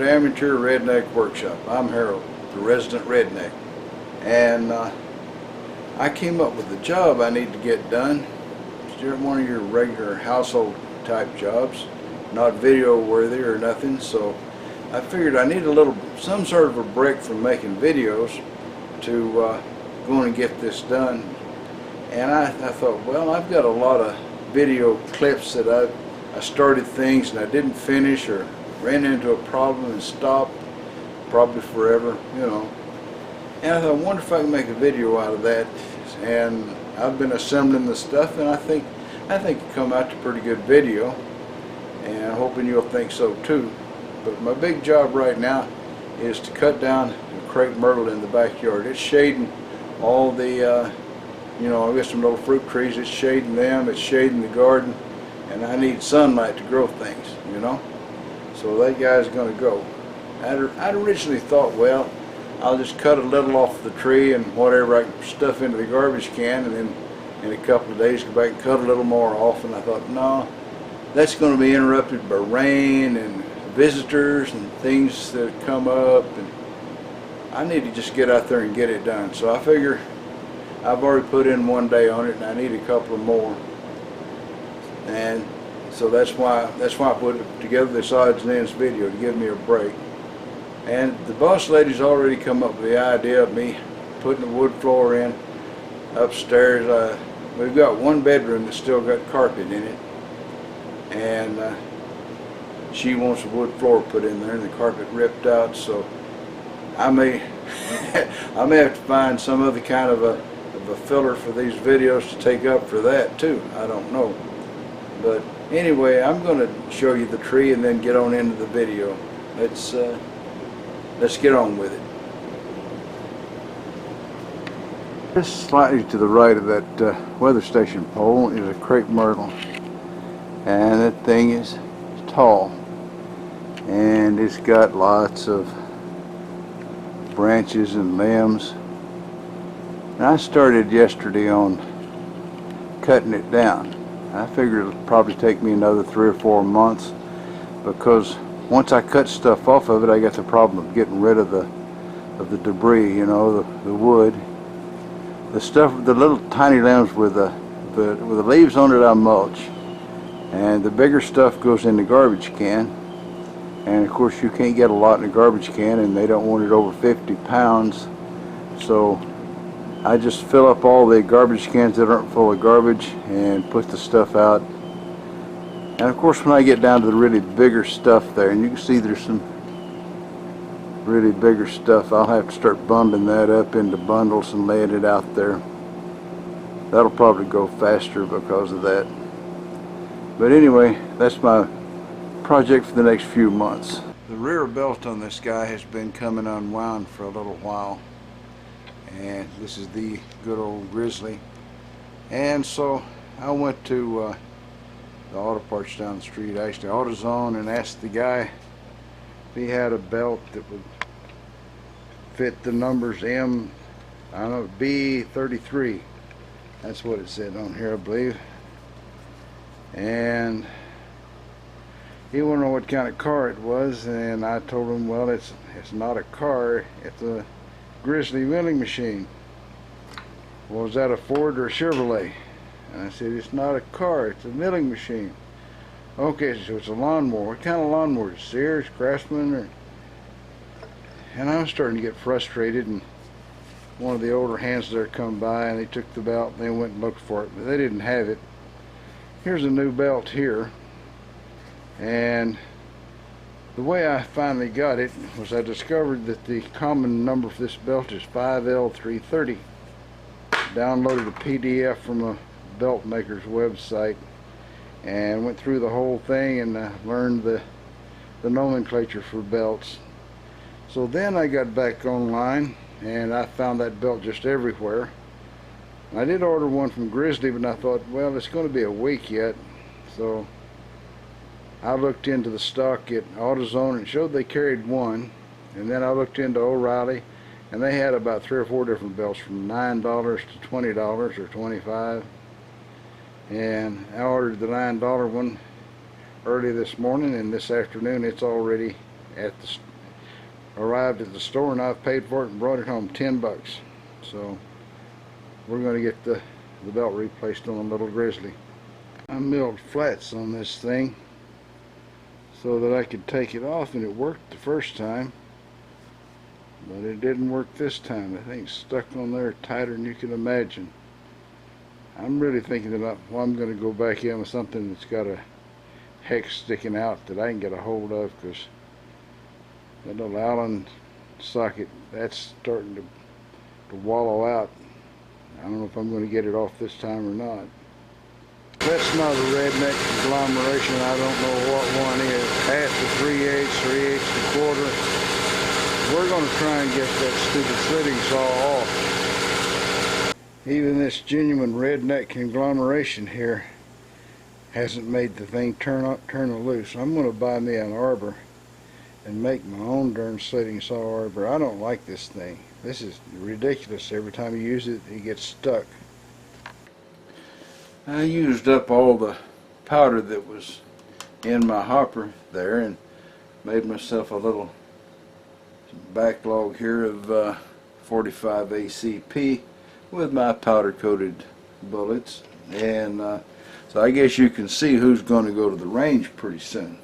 to Amateur Redneck Workshop. I'm Harold, the resident redneck, and I came up with a job I need to get done. It's just one of your regular household type jobs, not video worthy or nothing, so I figured I need some sort of a break from making videos to go and get this done. And I thought, well, I've got a lot of video clips that I started things and I didn't finish or ran into a problem and stopped, probably forever, you know. And I thought, I wonder if I can make a video out of that. And I've been assembling the stuff, and I think it come out to a pretty good video, and I'm hoping you'll think so too. But my big job right now is to cut down the crepe myrtle in the backyard. It's shading all the you know, I've got some little fruit trees, it's shading them, it's shading the garden, and I need sunlight to grow things, you know. So that guy's going to go. I'd originally thought, well, I'll just cut a little off the tree and whatever I can stuff into the garbage can, and then in a couple of days go back and cut a little more off. And I thought, no, that's going to be interrupted by rain and visitors and things that come up, and I need to just get out there and get it done. So I figure I've already put in one day on it, and I need a couple of more, and so that's why I put together this odds and ends video, to give me a break. And the boss lady's already come up with the idea of me putting the wood floor in upstairs. We've got one bedroom that's still got carpet in it, and she wants the wood floor put in there and the carpet ripped out. So I may I may have to find some other kind of a filler for these videos to take up for that too. I don't know. But anyway, I'm going to show you the tree and then get on into the video. Let's get on with it. Just slightly to the right of that weather station pole is a crepe myrtle, and that thing is tall, and it's got lots of branches and limbs. And I started yesterday on cutting it down. I figured it'll probably take me another 3 or 4 months, because once I cut stuff off of it, I got the problem of getting rid of the debris, you know, the wood, the stuff, the little tiny limbs with the leaves on it I mulch, and the bigger stuff goes in the garbage can. And of course you can't get a lot in the garbage can, and they don't want it over 50 pounds, so I just fill up all the garbage cans that aren't full of garbage and put the stuff out. And of course when I get down to the really bigger stuff there, and you can see there's some really bigger stuff, I'll have to start bundling that up into bundles and laying it out there. That'll probably go faster because of that. But anyway, that's my project for the next few months. The rear belt on this guy has been coming unwound for a little while, and this is the good old Grizzly. And so I went to the auto parts down the street, actually AutoZone, and asked the guy if he had a belt that would fit the numbers B33. That's what it said on here, I believe. And he wanted to know what kind of car it was, and I told him, well, it's not a car, it's a Grizzly milling machine. Well, is that a Ford or a Chevrolet? And I said, it's not a car, it's a milling machine. Okay, so it's a lawnmower. What kind of lawnmower? Sears, Craftsman, or? And I was starting to get frustrated, and one of the older hands there come by, and they took the belt and they went and looked for it, but they didn't have it. Here's a new belt here, and the way I finally got it was I discovered that the common number for this belt is 5L330. Downloaded a PDF from a belt maker's website and went through the whole thing and learned the nomenclature for belts. So then I got back online and I found that belt just everywhere. I did order one from Grizzly, but I thought, well, it's going to be a week yet, so I looked into the stock at AutoZone and it showed they carried one, and then I looked into O'Reilly and they had about 3 or 4 different belts from $9 to $20 or $25, and I ordered the $9 one early this morning, and this afternoon it's already at arrived at the store, and I've paid for it and brought it home. 10 bucks. So we're going to get the belt replaced on the little Grizzly. I milled flats on this thing so that I could take it off, and it worked the first time, but it didn't work this time. The thing's stuck on there tighter than you can imagine. I'm really thinking that I'm going to go back in with something that's got a hex sticking out that I can get a hold of, because that little Allen socket, that's starting to wallow out. I don't know if I'm going to get it off this time or not. That's not a redneck conglomeration. I don't know what one is. Half to 3/8, 3/8 1/4. We're going to try and get that stupid slitting saw off. Even this genuine redneck conglomeration here hasn't made the thing turn loose. I'm going to buy me an arbor and make my own darn slitting saw arbor. I don't like this thing. This is ridiculous. Every time you use it, it gets stuck. I used up all the powder that was in my hopper there and made myself a little backlog here of 45 ACP with my powder coated bullets, and so I guess you can see who's going to go to the range pretty soon.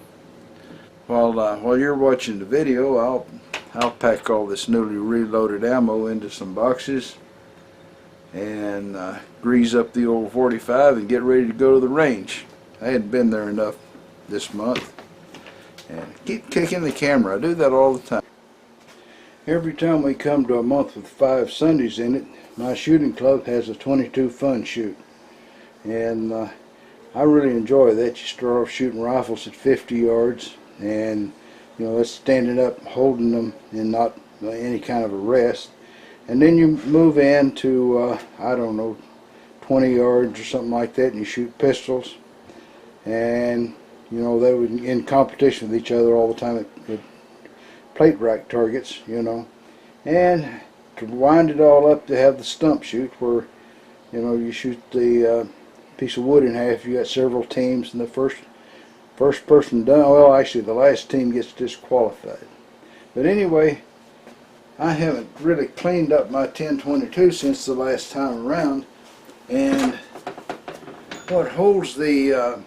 While you're watching the video, I'll pack all this newly reloaded ammo into some boxes and grease up the old 45 and get ready to go to the range. I hadn't been there enough this month, and keep kicking the camera. I do that all the time. Every time we come to a month with 5 Sundays in it, my shooting club has a 22 fun shoot, and I really enjoy that. You start off shooting rifles at 50 yards, and you know, that's standing up, holding them, and not any kind of a rest. And then you move into, I don't know, 20 yards or something like that, and you shoot pistols. And, you know, they were in competition with each other all the time at plate rack targets, you know. And to wind it all up, to have the stump shoot, where, you know, you shoot the piece of wood in half. You got several teams, and the first person done, well, actually the last team gets disqualified. But anyway, I haven't really cleaned up my 1022 since the last time around, and what holds the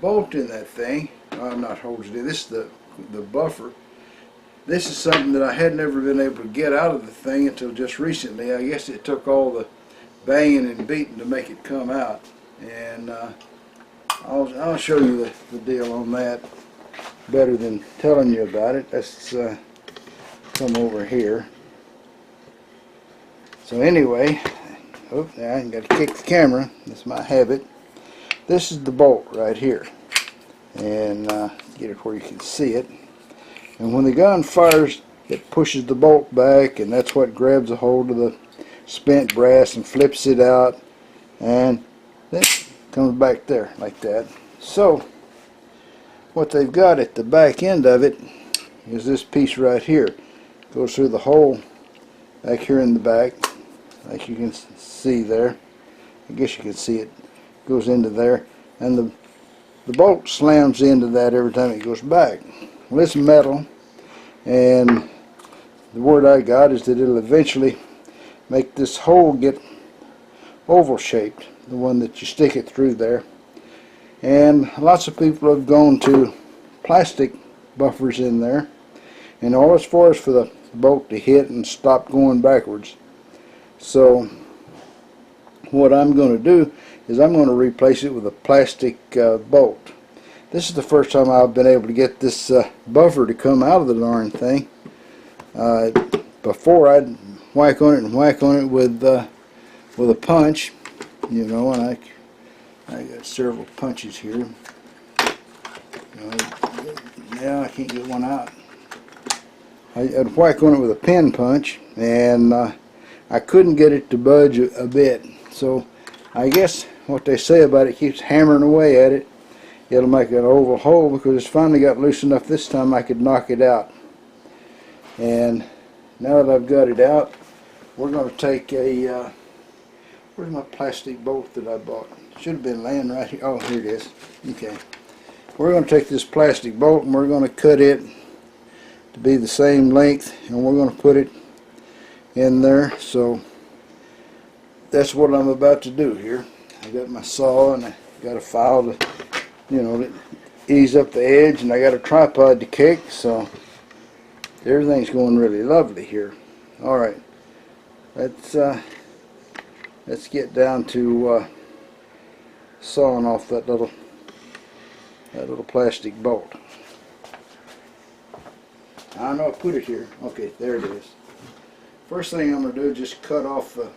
bolt in that thing, not holds it, this is the buffer. This is something that I had never been able to get out of the thing until just recently. I guess it took all the banging and beating to make it come out, and I'll show you the deal on that better than telling you about it. Let's come over here. So anyway, I got to kick the camera. That's my habit. This is the bolt right here, and get it where you can see it. And when the gun fires, it pushes the bolt back, and that's what grabs a hold of the spent brass and flips it out, and then comes back there like that. So what they've got at the back end of it is this piece right here. Goes through the hole back here in the back, like you can see there. I guess you can see it goes into there, and the bolt slams into that every time it goes back. Well, it's metal, and the word I got is that it'll eventually make this hole get oval shaped, the one that you stick it through there. And lots of people have gone to plastic buffers in there, and all it's for is for the bolt to hit and stop going backwards. So what I'm going to do is I'm going to replace it with a plastic bolt. This is the first time I've been able to get this buffer to come out of the darn thing. Before I'd whack on it with a punch, you know, and I got several punches here. Now I can't get one out. I'd whack on it with a pin punch, and I couldn't get it to budge a bit. So I guess what they say about it keeps hammering away at it. It'll make an oval hole, because it's finally got loose enough this time I could knock it out. And now that I've got it out, we're going to take a, where's my plastic bolt that I bought? Should have been laying right here. Oh, here it is. Okay. We're going to take this plastic bolt and we're going to cut it to be the same length, and we're going to put it in there. So that's what I'm about to do here. I got my saw and I got a file to, to ease up the edge, and I got a tripod to kick, so everything's going really lovely here. Alright, let's get down to sawing off that little plastic bolt. I know I put it here. Okay, there it is. First thing I'm going to do is just cut off the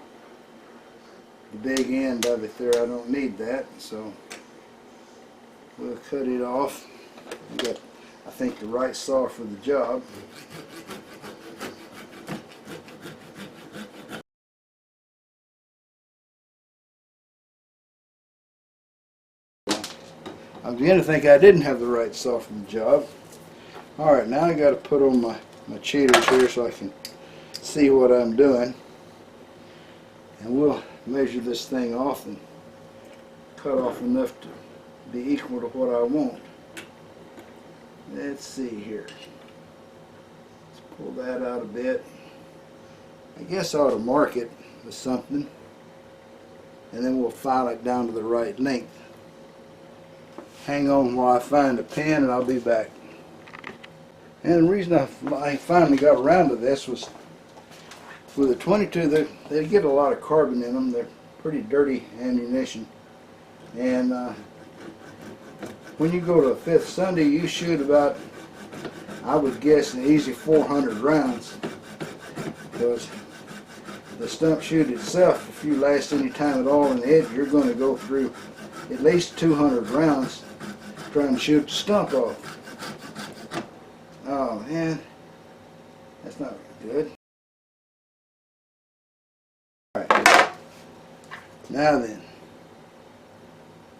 big end of it there. I don't need that, so we'll cut it off. We got, I think, the right saw for the job. I was beginning to think I didn't have the right saw for the job. Alright, now I got to put on my cheaters here so I can see what I'm doing. And we'll measure this thing off and cut off enough to be equal to what I want. Let's see here. Let's pull that out a bit. I guess I ought to mark it with something, and then we'll file it down to the right length. Hang on while I find a pen, and I'll be back. And the reason I finally got around to this was with the 22, they get a lot of carbon in them. They're pretty dirty ammunition. And when you go to a fifth Sunday, you shoot about, I would guess, an easy 400 rounds. Because the stump shoot itself, if you last any time at all in it, you're going to go through at least 200 rounds trying to shoot the stump off. Oh man, that's not good. Alright, now then,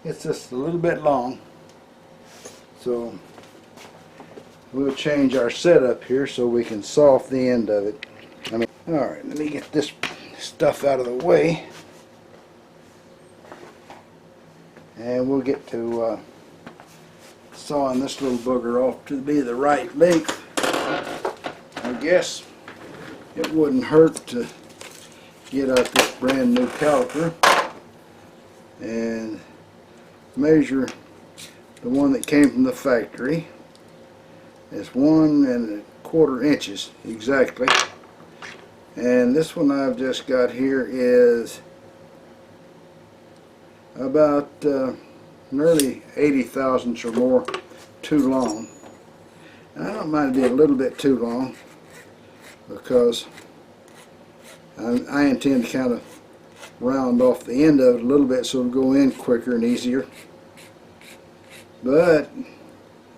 it's just a little bit long, so we'll change our setup here so we can saw off the end of it. Alright, let me get this stuff out of the way, and we'll get to sawing this little booger off to be the right length. I guess it wouldn't hurt to get out this brand new caliper and measure the one that came from the factory. It's 1¼ inches exactly, and this one I've just got here is about nearly 80 thousandths or more too long. And I don't mind it being a little bit too long, because I intend to kind of round off the end of it a little bit so it'll go in quicker and easier. But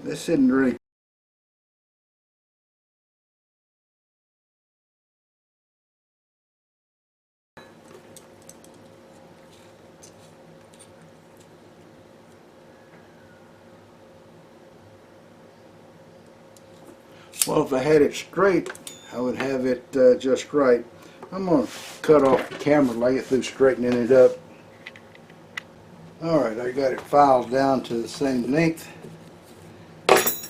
this isn't really. Well, if I had it straight, I would have it just right. I'm going to cut off the camera, lay it through straightening it up. Alright, I got it filed down to the same length,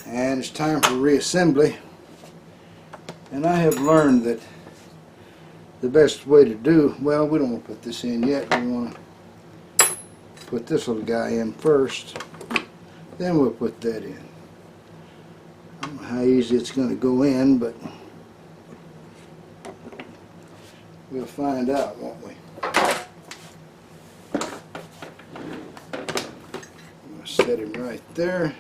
and it's time for reassembly. And I have learned that the best way to do, well, we don't want to put this in yet. We want to put this little guy in first, then we'll put that in. I don't know how easy it's going to go in, but we'll find out, won't we? I'm going to set him right there.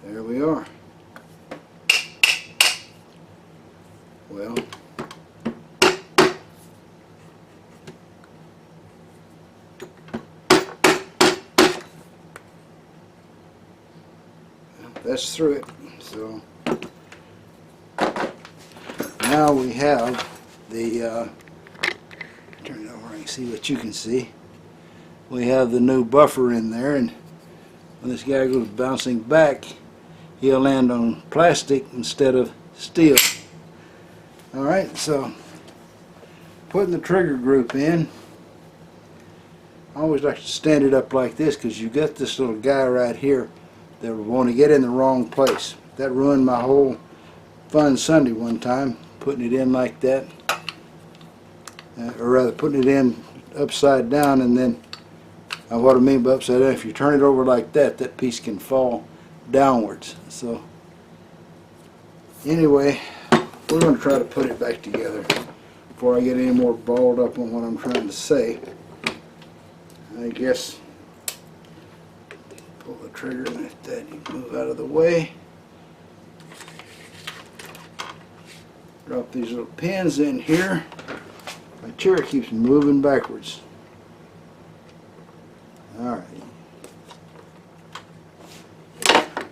There we are. Well, that's through it. So now we have the turn it over and see what you can see. We have the new buffer in there, and when this guy goes bouncing back, he'll land on plastic instead of steel. Alright, so putting the trigger group in, I always like to stand it up like this because you got this little guy right here that would want to get in the wrong place. That ruined my whole fun Sunday one time, putting it in like that. Or rather putting it in upside down, and then what I mean by upside down, if you turn it over like that, that piece can fall downwards. So anyway, we're going to try to put it back together before I get any more balled up on what I'm trying to say. I guess pull the trigger like that, you move out of the way. Drop these little pins in here. My chair keeps moving backwards. Alright.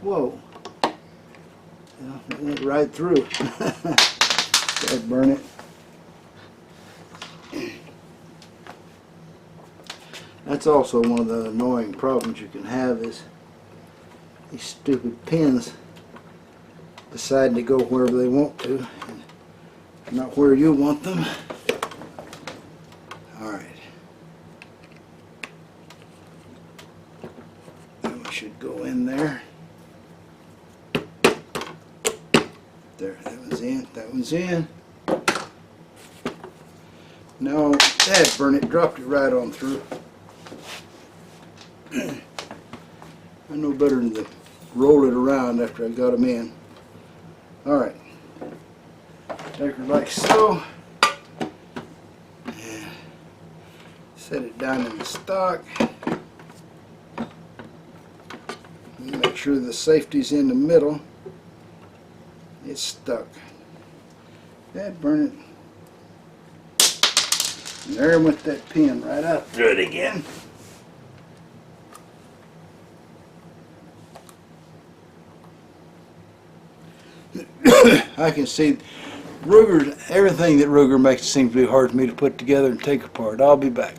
Whoa. Well, that went right through. That'd burn it. That's also one of the annoying problems you can have, is these stupid pins deciding to go wherever they want to, and not where you want them. Alright. That one should go in there. There, that one's in, that one's in. No, that burn it, dropped it right on through. I know better than to roll it around after I got them in. Alright. Take her like so. And set it down in the stock. Make sure the safety's in the middle. It's stuck. That burn it. And there went that pin right out through it again. I can see Ruger's, everything that Ruger makes seems to be hard for me to put together and take apart. I'll be back.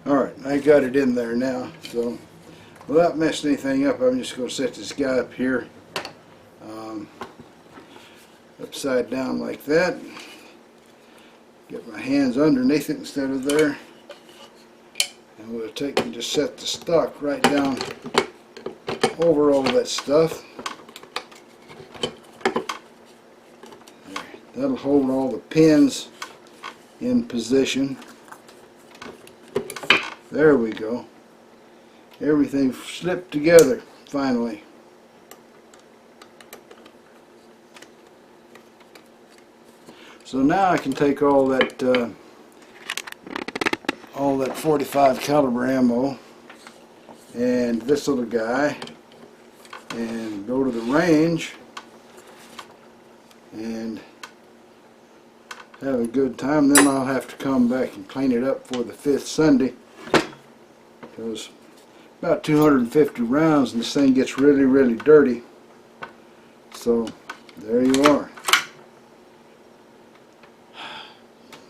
Alright, I got it in there now, so without messing anything up, I'm just going to set this guy up here upside down like that. Get my hands underneath it instead of there. And we'll take and just set the stock right down over all that stuff. That'll hold all the pins in position. There we go. Everything slipped together finally. So now I can take all that 45 caliber ammo and this little guy and go to the range and have a good time. Then I'll have to come back and clean it up for the 5th Sunday, because about 250 rounds and this thing gets really, really dirty. So there you are.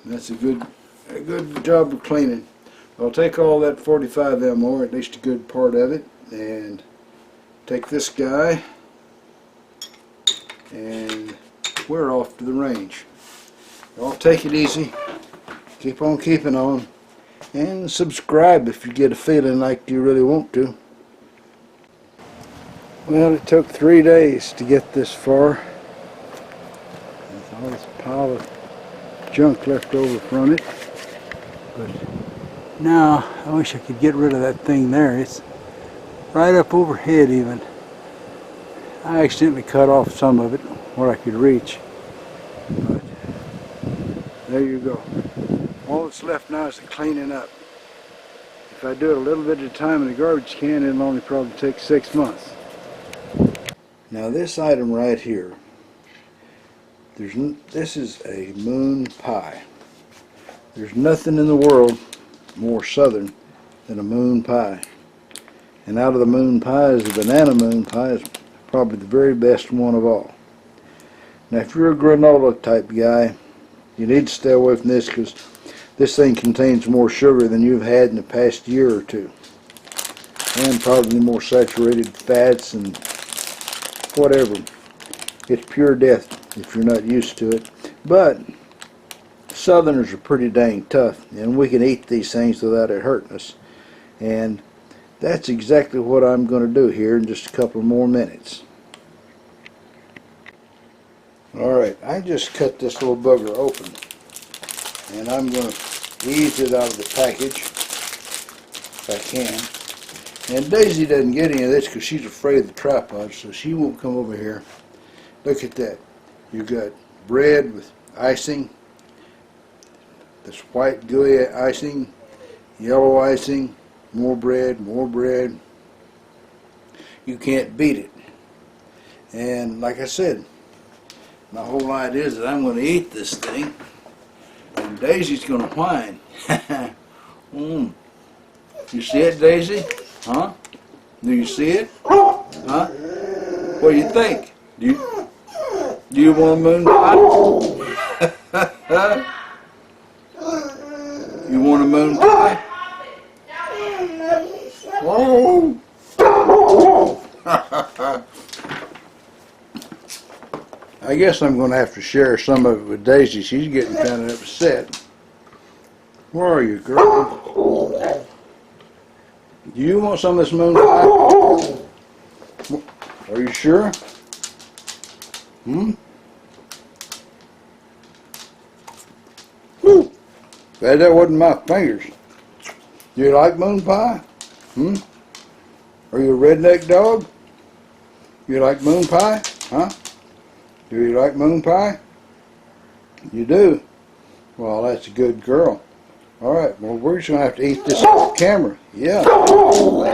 That's a good job of cleaning. I'll take all that 45 ammo, or at least a good part of it, and take this guy, and we're off to the range. Y'all take it easy, keep on keeping on, and subscribe if you get a feeling like you really want to. Well, it took 3 days to get this far. There's all this pile of junk left over from it. But now I wish I could get rid of that thing there. It's right up overhead even. I accidentally cut off some of it where I could reach. But there you go. All that's left now is the cleaning up. If I do it a little bit at a time in the garbage can, it'll only probably take 6 months. Now this item right here, this is a moon pie. There's nothing in the world more southern than a moon pie. And out of the moon pies, the banana moon pie is probably the very best one of all. Now if you're a granola type guy, you need to stay away from this, because this thing contains more sugar than you've had in the past year or two. And probably more saturated fats and whatever. It's pure death if you're not used to it. But Southerners are pretty dang tough, and we can eat these things without it hurting us. And that's exactly what I'm going to do here in just a couple more minutes. Alright, I just cut this little bugger open, and I'm going to ease it out of the package if I can. And Daisy doesn't get any of this because she's afraid of the tripod, so she won't come over here. Look at that. You've got bread with icing, this white gooey icing, yellow icing, more bread, more bread. You can't beat it. And like I said, my whole idea is that I'm going to eat this thing, and Daisy's going to whine. You see it, Daisy? Huh? Do you see it? Huh? What do you think? Do you want a moon pie? You want a moon pie? Whoa! I guess I'm going to have to share some of it with Daisy. She's getting kind of upset. Where are you, girl? Do you want some of this moon pie? Are you sure? Whew. Glad that wasn't my fingers. Do you like moon pie? Are you a redneck dog? You like moon pie? Huh? Do you like moon pie? You do? Well, that's a good girl. Alright, well, we're just going to have to eat this off camera. Yeah.